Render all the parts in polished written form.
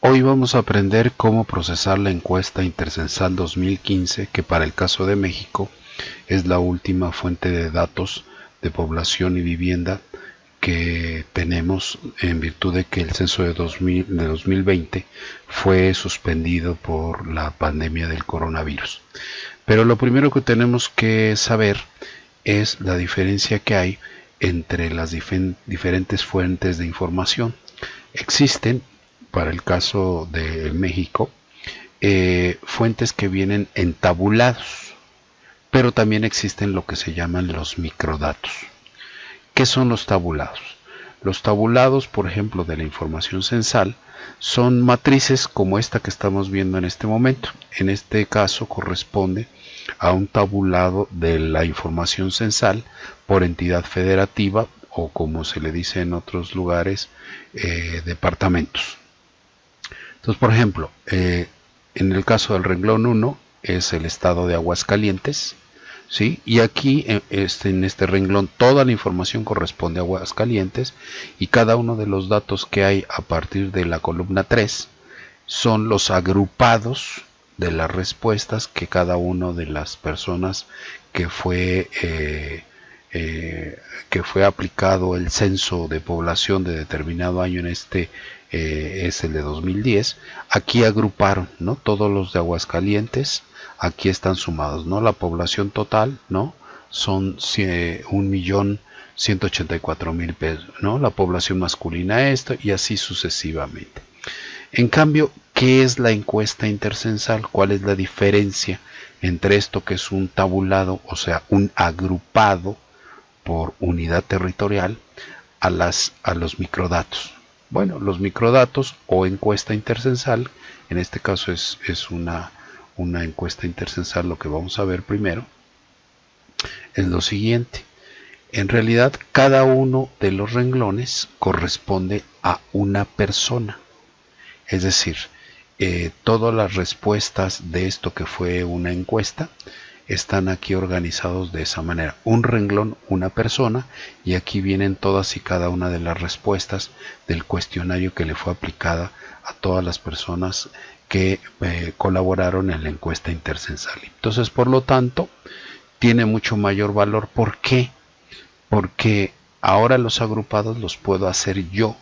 Hoy vamos a aprender cómo procesar la encuesta intercensal 2015, que para el caso de México es la última fuente de datos de población y vivienda que tenemos en virtud de que el censo de 2020 fue suspendido por la pandemia del coronavirus. Pero lo primero que tenemos que saber es la diferencia que hay entre las diferentes fuentes de información. Existen, para el caso de México, fuentes que vienen entabulados, pero también existen lo que se llaman los microdatos. ¿Qué son los tabulados? Los tabulados, por ejemplo, de la información censal, son matrices como esta que estamos viendo en este momento. En este caso corresponde a un tabulado de la información censal por entidad federativa o, como se le dice en otros lugares, departamentos. Entonces, por ejemplo, en el caso del renglón 1 es el estado de Aguascalientes, ¿sí? Y aquí en este renglón toda la información corresponde a Aguascalientes y cada uno de los datos que hay a partir de la columna 3 son los agrupados de las respuestas que cada una de las personas que fue aplicado el censo de población de determinado año, en este es el de 2010, aquí agruparon, ¿no? Todos los de Aguascalientes, aquí están sumados, ¿no? La población total, ¿no? Son 1.184.000 pesos, ¿no? La población masculina esto y así sucesivamente. En cambio, ¿qué es la encuesta intercensal? ¿Cuál es la diferencia entre esto que es un tabulado, o sea, un agrupado por unidad territorial, a los microdatos? Bueno, los microdatos o encuesta intercensal, en este caso es una encuesta intercensal, lo que vamos a ver primero es lo siguiente. En realidad, cada uno de los renglones corresponde a una persona. Es decir, todas las respuestas de esto que fue una encuesta están aquí organizados de esa manera. Un renglón, una persona, y aquí vienen todas y cada una de las respuestas del cuestionario que le fue aplicada a todas las personas que colaboraron en la encuesta intercensal. Entonces, por lo tanto, tiene mucho mayor valor. ¿Por qué? Porque ahora los agrupados los puedo hacer yo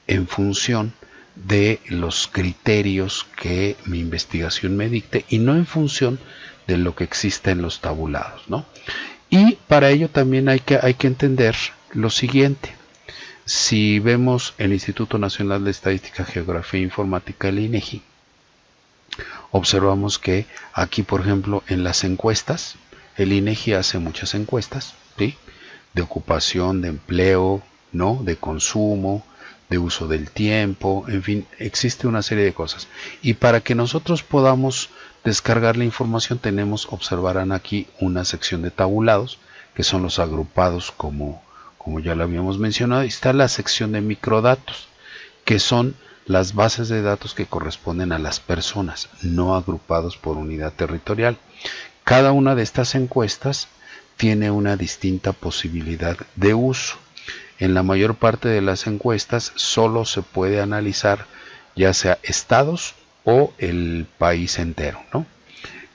en función de los criterios que mi investigación me dicte y no en función de lo que existe en los tabulados, ¿no? Y para ello también hay que entender lo siguiente. Si vemos el Instituto Nacional de Estadística, Geografía e Informática, el INEGI, observamos que aquí, por ejemplo, en las encuestas, el INEGI hace muchas encuestas, ¿sí? De ocupación, de empleo, ¿no? De consumo, de uso del tiempo, en fin, existe una serie de cosas. Y para que nosotros podamos descargar la información, observarán aquí una sección de tabulados, que son los agrupados, como ya lo habíamos mencionado. Y está la sección de microdatos, que son las bases de datos que corresponden a las personas, no agrupados por unidad territorial. Cada una de estas encuestas tiene una distinta posibilidad de uso. En la mayor parte de las encuestas solo se puede analizar ya sea estados o el país entero, ¿no?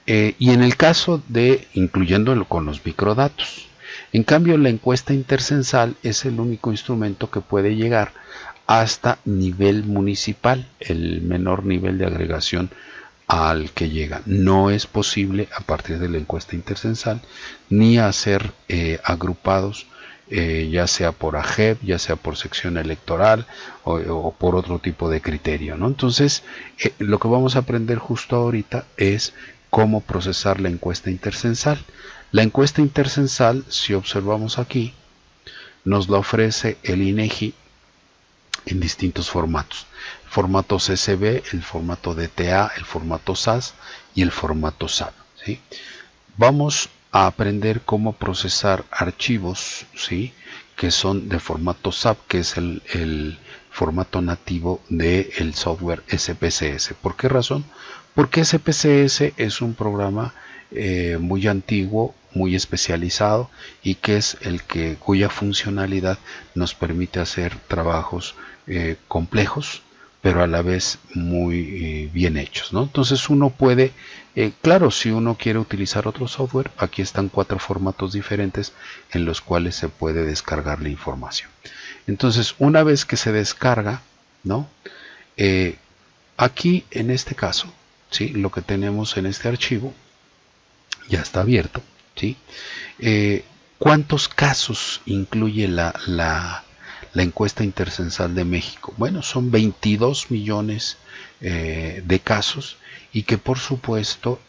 Y en el caso de incluyéndolo con los microdatos. En cambio, la encuesta intercensal es el único instrumento que puede llegar hasta nivel municipal, el menor nivel de agregación al que llega. No es posible a partir de la encuesta intercensal ni hacer agrupados, ya sea por AGEP, ya sea por sección electoral o por otro tipo de criterio, ¿no? Entonces, lo que vamos a aprender justo ahorita es cómo procesar la encuesta intercensal. La encuesta intercensal, si observamos aquí, nos la ofrece el INEGI en distintos formatos. El formato CSV, el formato DTA, el formato SAS y el formato SAP, ¿sí? Vamos a aprender cómo procesar archivos, ¿sí? Que son de formato SAP, que es el formato nativo del software SPSS. ¿Por qué razón? Porque SPSS es un programa muy antiguo, muy especializado y que es cuya funcionalidad nos permite hacer trabajos complejos pero a la vez muy bien hechos, ¿no? Entonces uno puede, claro, si uno quiere utilizar otro software, aquí están 4 formatos diferentes en los cuales se puede descargar la información. Entonces, una vez que se descarga, ¿no? Aquí en este caso, ¿sí? Lo que tenemos en este archivo ya está abierto, ¿sí? ¿Cuántos casos incluye la encuesta intercensal de México? Bueno, son 22 millones de casos, y que por supuesto,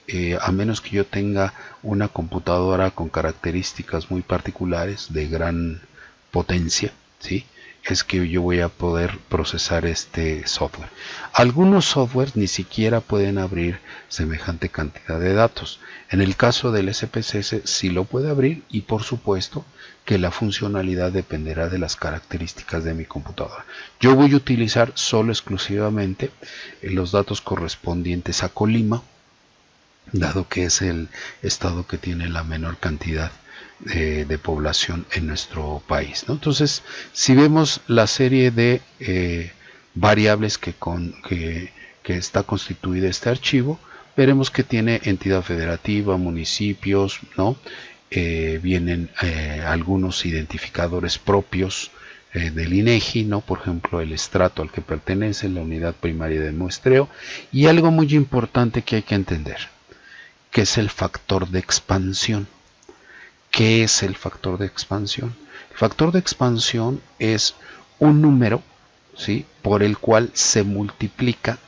a menos que yo tenga una computadora con características muy particulares de gran potencia, ¿sí?, es que yo voy a poder procesar este software. Algunos softwares ni siquiera pueden abrir semejante cantidad de datos. En el caso del SPSS sí lo puede abrir, y por supuesto que la funcionalidad dependerá de las características de mi computadora. Yo voy a utilizar solo exclusivamente los datos correspondientes a Colima, dado que es el estado que tiene la menor cantidad de población en nuestro país, ¿no? Entonces, si vemos la serie de variables que está constituida este archivo, veremos que tiene entidad federativa, municipios, ¿no? Vienen algunos identificadores propios del INEGI, ¿no? Por ejemplo, el estrato al que pertenece, la unidad primaria de muestreo, y algo muy importante que hay que entender, que es el factor de expansión. ¿Qué es el factor de expansión? El factor de expansión es un número, ¿sí?, por el cual se multiplica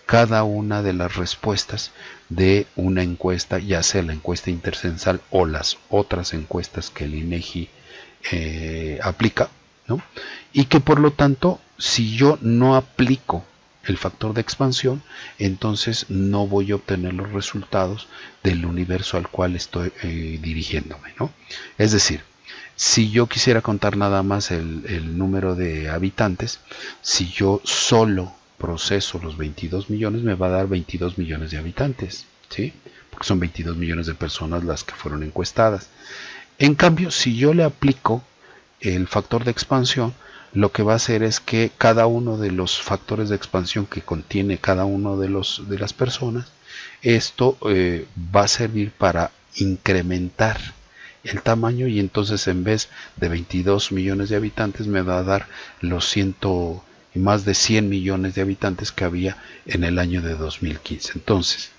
cada una de las respuestas de una encuesta, ya sea la encuesta intercensal o las otras encuestas que el INEGI aplica, ¿no? Y que por lo tanto, si yo no aplico el factor de expansión, entonces no voy a obtener los resultados del universo al cual estoy dirigiéndome, ¿no? Es decir, si yo quisiera contar nada más el número de habitantes, si yo solo proceso los 22 millones, me va a dar 22 millones de habitantes, ¿sí? Porque son 22 millones de personas las que fueron encuestadas. En cambio, si yo le aplico el factor de expansión, lo que va a hacer es que cada uno de los factores de expansión que contiene cada uno de las personas, esto va a servir para incrementar el tamaño, y entonces en vez de 22 millones de habitantes me va a dar los más de 100 millones de habitantes que había en el año de 2015. Entonces,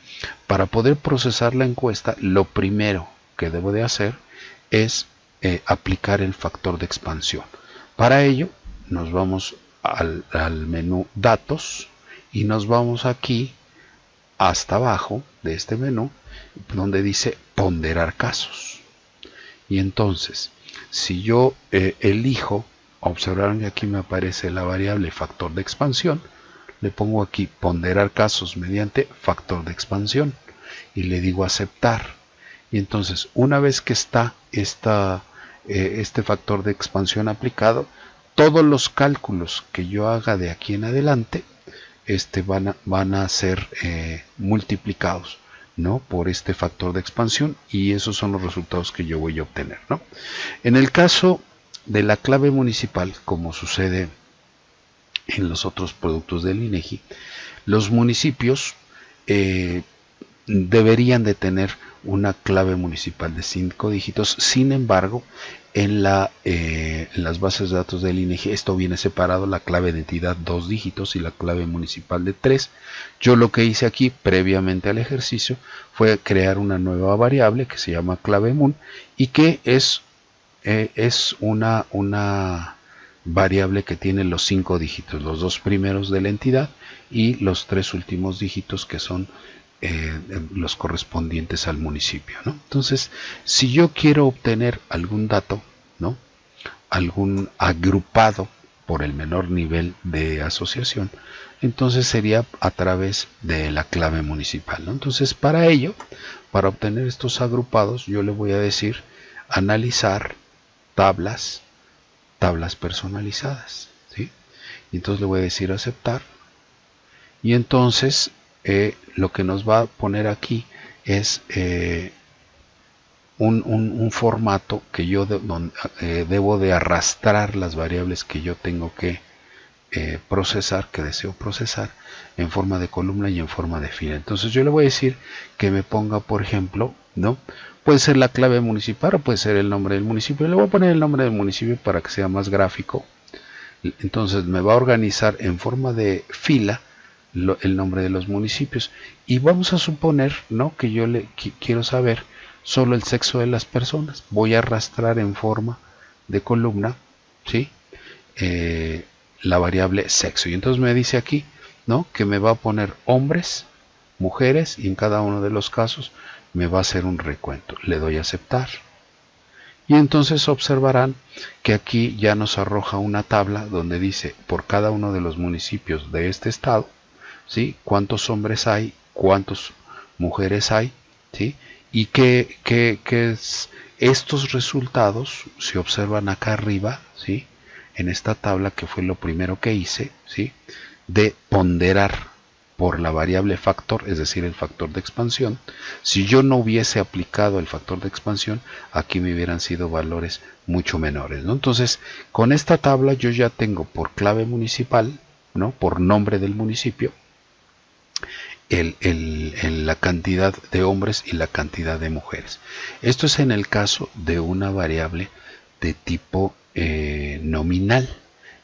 para poder procesar la encuesta, lo primero que debo de hacer es aplicar el factor de expansión. Para ello nos vamos al menú datos, y nos vamos aquí hasta abajo de este menú donde dice ponderar casos. Y entonces, si yo elijo, observaron que aquí me aparece la variable factor de expansión, le pongo aquí ponderar casos mediante factor de expansión y le digo aceptar. Y entonces, una vez que está este factor de expansión aplicado, todos los cálculos que yo haga de aquí en adelante van a ser multiplicados, ¿no?, por este factor de expansión, y esos son los resultados que yo voy a obtener, ¿no? En el caso de la clave municipal, como sucede en los otros productos del INEGI, los municipios deberían de tener una clave municipal de 5 dígitos. Sin embargo, en las bases de datos del INEGI esto viene separado, la clave de entidad 2 dígitos y la clave municipal de 3. Yo lo que hice aquí previamente al ejercicio fue crear una nueva variable que se llama clave mun, y que es una variable que tiene los 5 dígitos, los 2 primeros de la entidad y los 3 últimos dígitos que son los correspondientes al municipio, ¿no? Entonces, si yo quiero obtener algún dato, ¿no?, algún agrupado por el menor nivel de asociación, entonces sería a través de la clave municipal, ¿no? Entonces, para ello, para obtener estos agrupados, yo le voy a decir analizar tablas personalizadas, ¿sí? Y entonces le voy a decir aceptar, y entonces lo que nos va a poner aquí es un formato que yo debo de arrastrar las variables que yo tengo que procesar, que deseo procesar en forma de columna y en forma de fila. Entonces yo le voy a decir que me ponga, por ejemplo, ¿no? Puede ser la clave municipal o puede ser el nombre del municipio. Le voy a poner el nombre del municipio para que sea más gráfico. Entonces me va a organizar en forma de fila el nombre de los municipios. Y vamos a suponer, ¿no?, que yo quiero saber solo el sexo de las personas. Voy a arrastrar en forma de columna, ¿sí?, la variable sexo. Y entonces me dice aquí, ¿no?, que me va a poner hombres, mujeres, y en cada uno de los casos me va a hacer un recuento. Le doy a aceptar. Y entonces observarán que aquí ya nos arroja una tabla donde dice por cada uno de los municipios de este estado, ¿sí?, cuántos hombres hay, cuántas mujeres hay, ¿sí?, y que estos resultados se observan acá arriba, ¿sí?, en esta tabla, que fue lo primero que hice, ¿sí?, de ponderar por la variable factor, es decir, el factor de expansión. Si yo no hubiese aplicado el factor de expansión, aquí me hubieran sido valores mucho menores, ¿no? Entonces, con esta tabla yo ya tengo por clave municipal, ¿no?, por nombre del municipio, la cantidad de hombres y la cantidad de mujeres. Esto es en el caso de una variable de tipo nominal,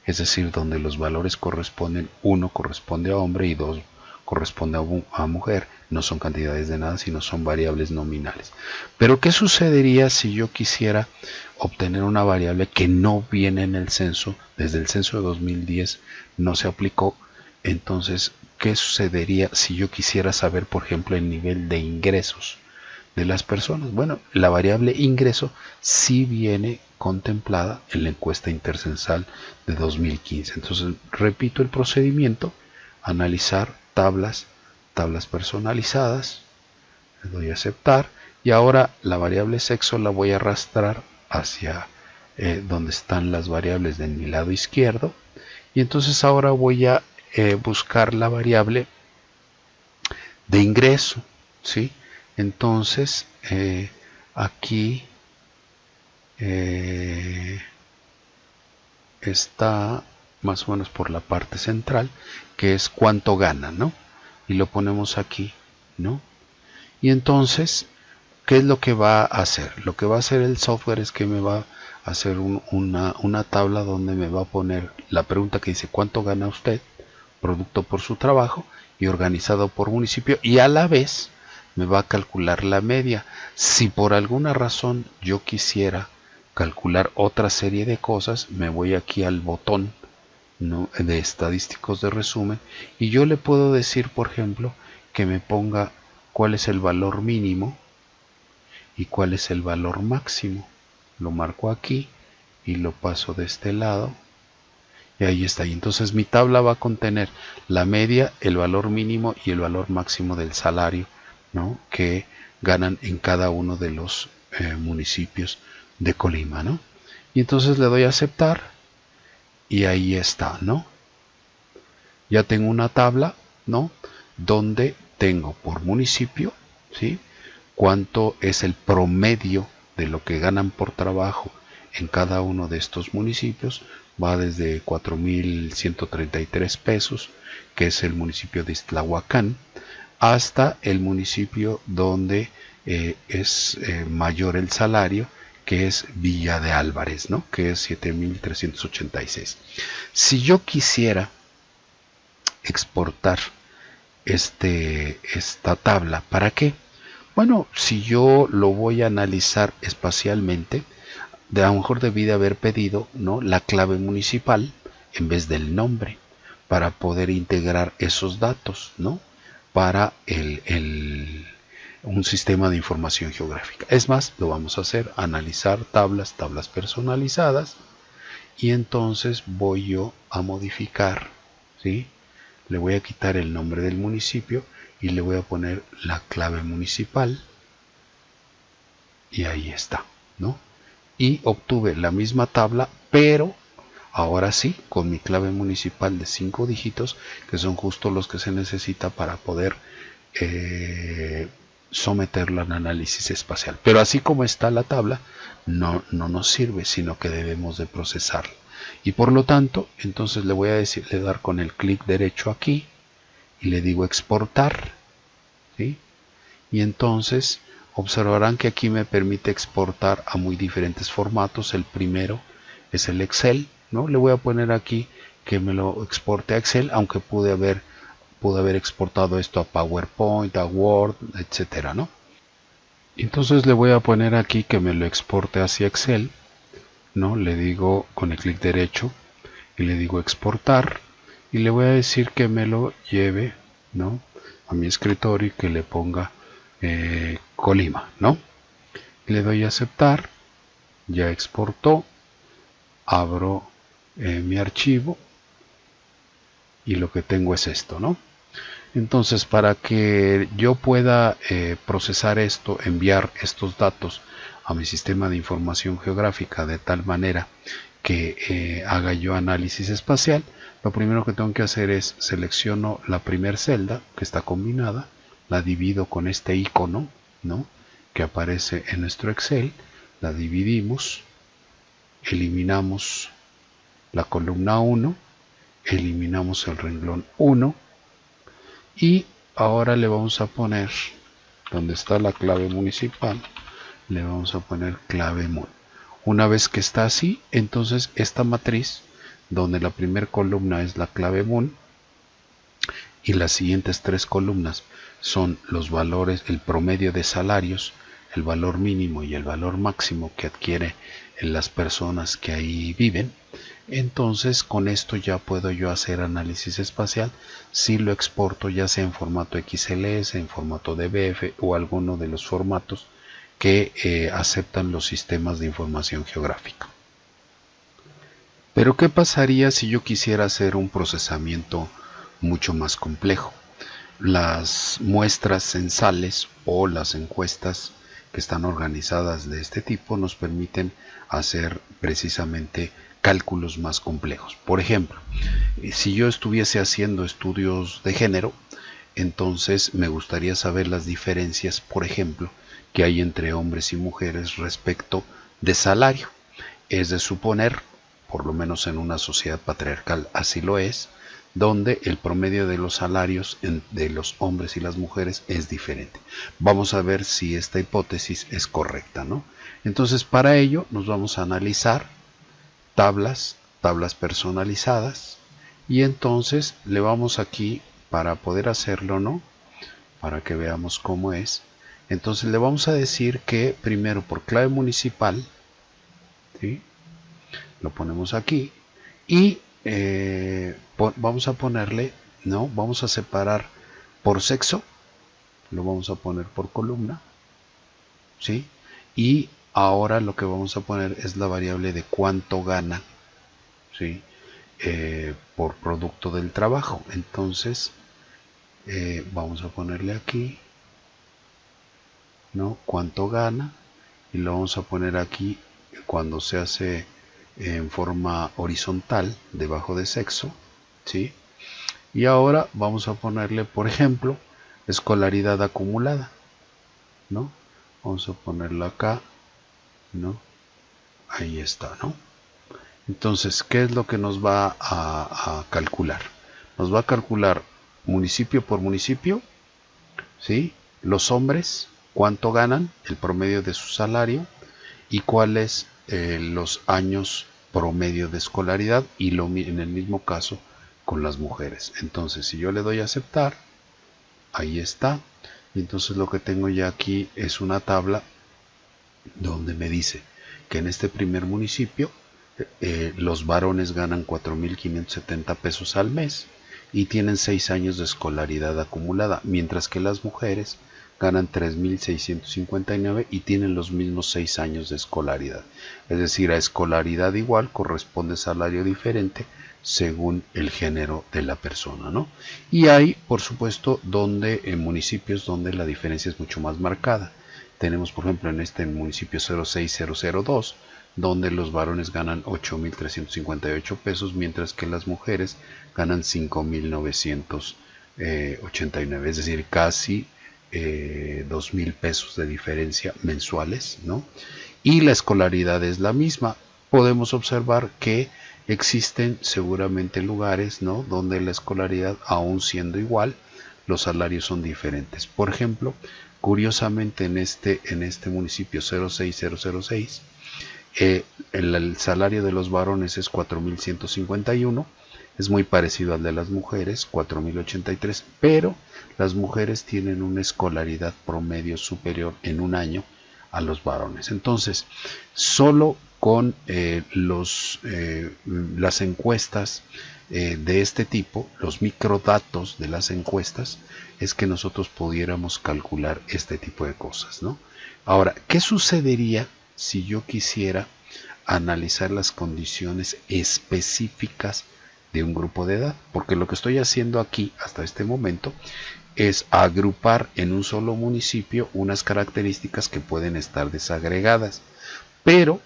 es decir, donde los valores corresponden, 1 corresponde a hombre y 2 corresponde a mujer. No son cantidades de nada, sino son variables nominales. Pero ¿qué sucedería si yo quisiera obtener una variable que no viene en el censo? Desde el censo de 2010 no se aplicó. Entonces, ¿qué sucedería si yo quisiera saber, por ejemplo, el nivel de ingresos de las personas? Bueno, la variable ingreso sí viene contemplada en la encuesta intercensal de 2015. Entonces, repito el procedimiento: analizar tablas personalizadas, le doy a aceptar, y ahora la variable sexo la voy a arrastrar hacia donde están las variables de mi lado izquierdo, y entonces ahora voy a buscar la variable de ingreso, ¿sí? Entonces aquí está más o menos por la parte central, que es cuánto gana, ¿no? Y lo ponemos aquí, ¿no? Y entonces, ¿qué es lo que va a hacer? Lo que va a hacer el software es que me va a hacer una tabla donde me va a poner la pregunta que dice ¿cuánto gana usted? Producto por su trabajo, y organizado por municipio, y a la vez me va a calcular la media. Si por alguna razón yo quisiera calcular otra serie de cosas, me voy aquí al botón, ¿no?, de estadísticos de resumen, y yo le puedo decir, por ejemplo, que me ponga cuál es el valor mínimo y cuál es el valor máximo. Lo marco aquí y lo paso de este lado, y ahí está. Y entonces mi tabla va a contener la media, el valor mínimo y el valor máximo del salario, ¿no?, que ganan en cada uno de los municipios de Colima, ¿no? Y entonces le doy a aceptar, y ahí está, ¿no? Ya tengo una tabla, ¿no?, donde tengo por municipio, ¿sí?, cuánto es el promedio de lo que ganan por trabajo en cada uno de estos municipios. Va desde 4,133 pesos, que es el municipio de Iztlahuacán, hasta el municipio donde es mayor el salario, que es Villa de Álvarez, ¿no?, que es 7,386. Si yo quisiera exportar esta tabla, ¿para qué? Bueno, si yo lo voy a analizar espacialmente, a lo mejor debí de haber pedido, ¿no?, la clave municipal en vez del nombre, para poder integrar esos datos, ¿no?, para un sistema de información geográfica. Es más, lo vamos a hacer: analizar tablas personalizadas, y entonces voy yo a modificar, ¿sí? Le voy a quitar el nombre del municipio y le voy a poner la clave municipal, y ahí está, ¿no? Y obtuve la misma tabla, pero ahora sí con mi clave municipal de 5 dígitos, que son justo los que se necesita para poder someterla al análisis espacial. Pero así como está la tabla, no nos sirve, sino que debemos de procesarla. Y por lo tanto, entonces le voy a dar con el clic derecho aquí y le digo exportar, ¿sí? Y entonces observarán que aquí me permite exportar a muy diferentes formatos. El primero es el Excel, ¿no? Le voy a poner aquí que me lo exporte a Excel, aunque pude haber exportado esto a PowerPoint, a Word, etcétera, ¿no? Entonces le voy a poner aquí que me lo exporte hacia Excel, ¿no? Le digo con el clic derecho y le digo exportar y le voy a decir que me lo lleve, ¿no?, a mi escritorio y que le ponga Colima, ¿no? Le doy a aceptar, ya exportó, abro mi archivo y lo que tengo es esto, ¿no? Entonces, para que yo pueda procesar esto, enviar estos datos a mi sistema de información geográfica de tal manera que haga yo análisis espacial, lo primero que tengo que hacer es selecciono la primera celda que está combinada, la divido con este icono, ¿no?, que aparece en nuestro Excel, la dividimos, eliminamos la columna 1, eliminamos el renglón 1 y ahora le vamos a poner, donde está la clave municipal, le vamos a poner clave MUN. Una vez que está así, entonces esta matriz, donde la primera columna es la clave MUN y las siguientes tres columnas son los valores, el promedio de salarios, el valor mínimo y el valor máximo que adquiere en las personas que ahí viven, entonces con esto ya puedo yo hacer análisis espacial si lo exporto ya sea en formato XLS, en formato DBF o alguno de los formatos que aceptan los sistemas de información geográfica. Pero ¿qué pasaría si yo quisiera hacer un procesamiento mucho más complejo? Las muestras censales o las encuestas que están organizadas de este tipo nos permiten hacer precisamente cálculos más complejos. Por ejemplo, si yo estuviese haciendo estudios de género, entonces me gustaría saber las diferencias, por ejemplo, que hay entre hombres y mujeres respecto de salario. Es de suponer, por lo menos en una sociedad patriarcal así lo es, donde el promedio de los salarios de los hombres y las mujeres es diferente. Vamos a ver si esta hipótesis es correcta, ¿no? Entonces, para ello nos vamos a analizar tablas personalizadas y entonces le vamos aquí para poder hacerlo, ¿no?, para que veamos cómo es. Entonces le vamos a decir que primero por clave municipal, ¿sí?, lo ponemos aquí y vamos a ponerle, ¿no?, vamos a separar por sexo, lo vamos a poner por columna, ¿sí?, y ahora lo que vamos a poner es la variable de cuánto gana, ¿sí?, por producto del trabajo. Entonces vamos a ponerle aquí, ¿no?, cuánto gana, y lo vamos a poner aquí cuando se hace en forma horizontal debajo de sexo, ¿sí? Y ahora vamos a ponerle, por ejemplo, escolaridad acumulada, ¿no? Vamos a ponerlo acá, ¿no? Ahí está, ¿no? Entonces, ¿qué es lo que nos va a calcular? Nos va a calcular municipio por municipio, ¿sí?, los hombres, cuánto ganan, el promedio de su salario y cuáles los años promedio de escolaridad, y en el mismo caso con las mujeres. Entonces, si yo le doy a aceptar, ahí está, y entonces lo que tengo ya aquí es una tabla donde me dice que en este primer municipio los varones ganan 4.570 pesos al mes y tienen 6 años de escolaridad acumulada, mientras que las mujeres ganan 3.659 y tienen los mismos 6 años de escolaridad. Es decir, a escolaridad igual corresponde salario diferente según el género de la persona, ¿no? Y hay, por supuesto, en municipios donde la diferencia es mucho más marcada. Tenemos, por ejemplo, en este municipio 06002, donde los varones ganan 8.358 pesos, mientras que las mujeres ganan 5.989, es decir, casi 2.000 pesos de diferencia mensuales, ¿no? Y la escolaridad es la misma. Podemos observar que existen seguramente lugares, ¿no?, donde la escolaridad, aún siendo igual, los salarios son diferentes. Por ejemplo, curiosamente en este municipio 06006, el salario de los varones es 4.151, es muy parecido al de las mujeres, 4.083, pero las mujeres tienen una escolaridad promedio superior en un año a los varones. Entonces, solo con las encuestas de este tipo, los microdatos de las encuestas, es que nosotros pudiéramos calcular este tipo de cosas, ¿no? Ahora, ¿qué sucedería si yo quisiera analizar las condiciones específicas de un grupo de edad? Porque lo que estoy haciendo aquí hasta este momento es agrupar en un solo municipio unas características que pueden estar desagregadas, pero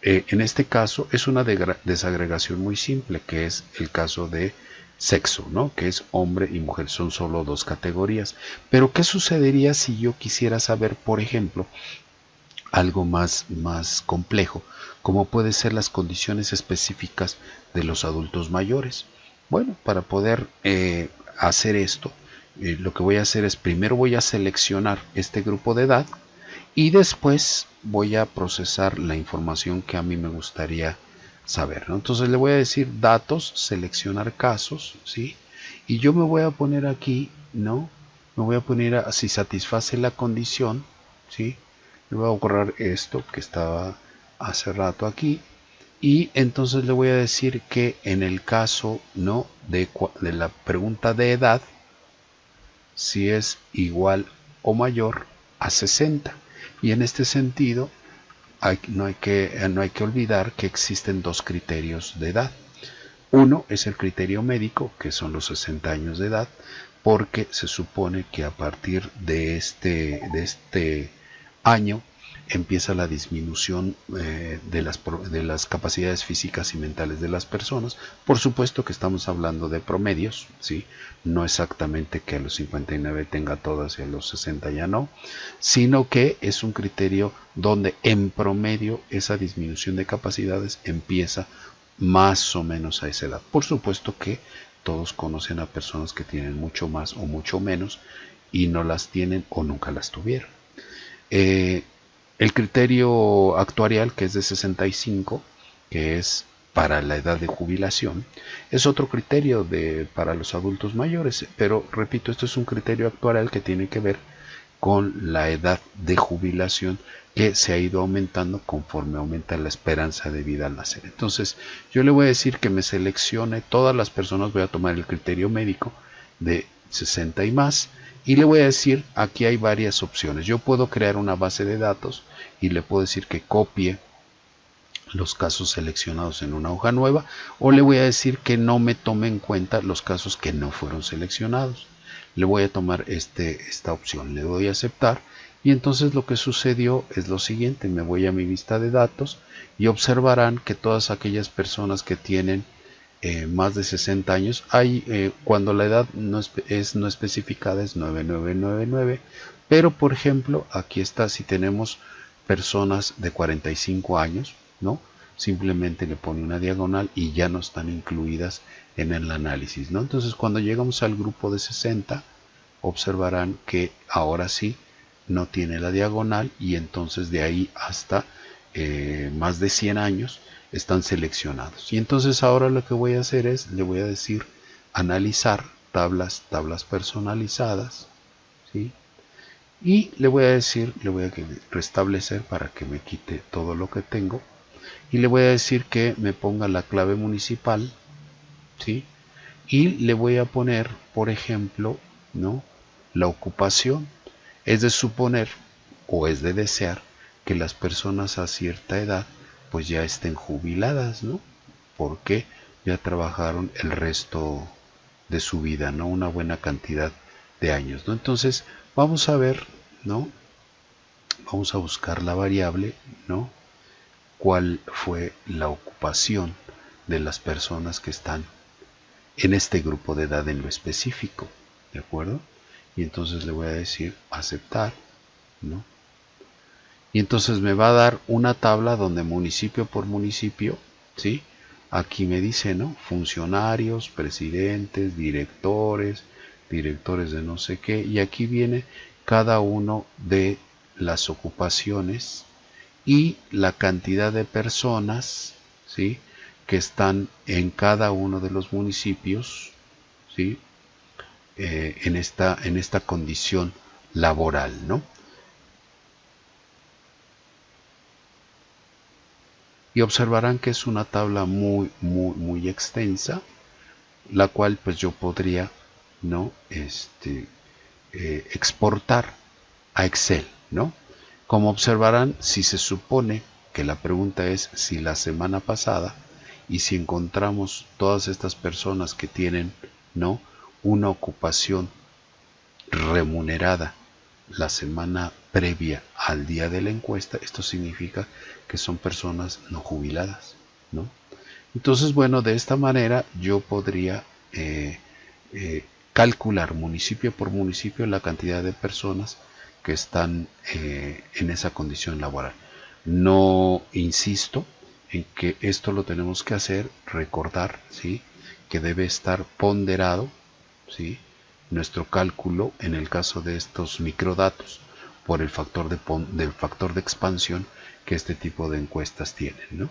en este caso es una desagregación muy simple, que es el caso de sexo, ¿no?, que es hombre y mujer, son solo dos categorías. Pero ¿qué sucedería si yo quisiera saber, por ejemplo, algo más complejo, como puede ser las condiciones específicas de los adultos mayores? Bueno, para poder hacer esto, lo que voy a hacer es, primero voy a seleccionar este grupo de edad y después voy a procesar la información que a mí me gustaría saber, ¿no? Entonces le voy a decir datos, seleccionar casos, ¿sí? Y yo me voy a poner aquí, ¿no? Me voy a poner a si satisface la condición, ¿sí? Le voy a borrar esto que estaba hace rato aquí, y entonces le voy a decir que en el caso, ¿no?, de la pregunta de edad, si es igual o mayor a 60. Y en este sentido no hay que olvidar que existen dos criterios de edad. Uno es el criterio médico, que son los 60 años de edad, porque se supone que a partir de este año empieza la disminución de las capacidades físicas y mentales de las personas. Por supuesto que estamos hablando de promedios, ¿sí? No exactamente que a los 59 tenga todas y a los 60 ya no, sino que es un criterio donde en promedio esa disminución de capacidades empieza más o menos a esa edad. Por supuesto que todos conocen a personas que tienen mucho más o mucho menos y no las tienen o nunca las tuvieron. El criterio actuarial, que es de 65, que es para la edad de jubilación, es otro criterio para los adultos mayores, pero repito, esto es un criterio actuarial que tiene que ver con la edad de jubilación, que se ha ido aumentando conforme aumenta la esperanza de vida al nacer. Entonces yo le voy a decir que me seleccione todas las personas, voy a tomar el criterio médico de 60 y más, y le voy a decir, aquí hay varias opciones. Yo puedo crear una base de datos y le puedo decir que copie los casos seleccionados en una hoja nueva, o le voy a decir que no me tome en cuenta los casos que no fueron seleccionados. Le voy a tomar esta opción, le doy a aceptar, y entonces lo que sucedió es lo siguiente: me voy a mi vista de datos y observarán que todas aquellas personas que tienen más de 60 años, cuando la edad no especificada es 9999, pero por ejemplo aquí está, si tenemos personas de 45 años, ¿no?, simplemente le pone una diagonal y ya no están incluidas en el análisis, ¿no? Entonces cuando llegamos al grupo de 60, observarán que ahora sí no tiene la diagonal, y entonces de ahí hasta más de 100 años están seleccionados. Y entonces ahora lo que voy a hacer es, le voy a decir analizar tablas personalizadas, ¿sí? Y le voy a decir, le voy a restablecer para que me quite todo lo que tengo, y le voy a decir que me ponga la clave municipal, ¿sí? Y le voy a poner, por ejemplo, ¿no?, la ocupación. Es de suponer o es de desear que las personas a cierta edad pues ya estén jubiladas, ¿no?, porque ya trabajaron el resto de su vida, ¿no?, una buena cantidad de años, ¿no? Entonces vamos a ver, ¿no?, vamos a buscar la variable, ¿no?, cuál fue la ocupación de las personas que están en este grupo de edad en lo específico, ¿de acuerdo? Y entonces le voy a decir aceptar, ¿no? Y entonces me va a dar una tabla donde municipio por municipio, ¿sí?, Aquí me dice, ¿no? Funcionarios, presidentes, directores, directores de no sé qué, y aquí viene cada uno de las ocupaciones y la cantidad de personas, ¿sí?, que están en cada uno de los municipios, ¿sí?, en esta condición laboral, ¿no? Y observarán que es una tabla muy extensa, la cual pues yo podría, ¿no?, exportar a Excel, ¿no? Como observarán, si se supone que la pregunta es si la semana pasada, y si encontramos todas estas personas que tienen, ¿no?, una ocupación remunerada la semana previa al día de la encuesta, esto significa que son personas no jubiladas, ¿no? Entonces, bueno, de esta manera yo podría calcular municipio por municipio la cantidad de personas que están en esa condición laboral. No insisto en que esto lo tenemos que hacer, recordar, ¿sí?, que debe estar ponderado, ¿sí?, nuestro cálculo en el caso de estos microdatos por el factor de expansión que este tipo de encuestas tienen, ¿no?